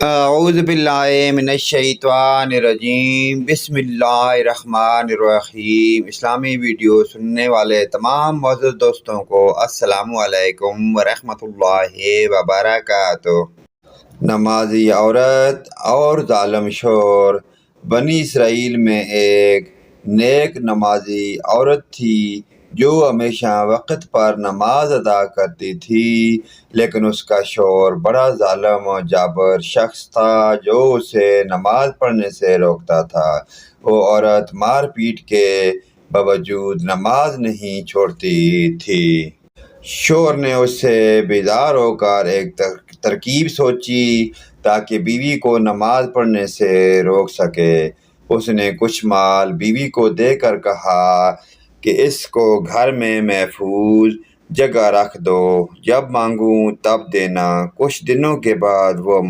اعوذ باللہ من الشیطان الرجیم، بسم اللہ الرحمن الرحیم۔ اسلامی ویڈیو سننے والے تمام معزز دوستوں کو السلام علیکم ورحمۃ اللہ وبرکاتہ۔ نمازی عورت اور ظالم شور۔ بنی اسرائیل میں ایک نیک نمازی عورت تھی جو ہمیشہ وقت پر نماز ادا کرتی تھی، لیکن اس کا شوہر بڑا ظالم و جابر شخص تھا جو اسے نماز پڑھنے سے روکتا تھا۔ وہ عورت مار پیٹ کے باوجود نماز نہیں چھوڑتی تھی۔ شوہر نے اس سے بیزار ہو کر ایک ترکیب سوچی تاکہ بیوی کو نماز پڑھنے سے روک سکے۔ اس نے کچھ مال بیوی کو دے کر کہا کہ اس کو گھر میں محفوظ جگہ رکھ دو، جب مانگوں تب دینا۔ کچھ دنوں کے بعد وہ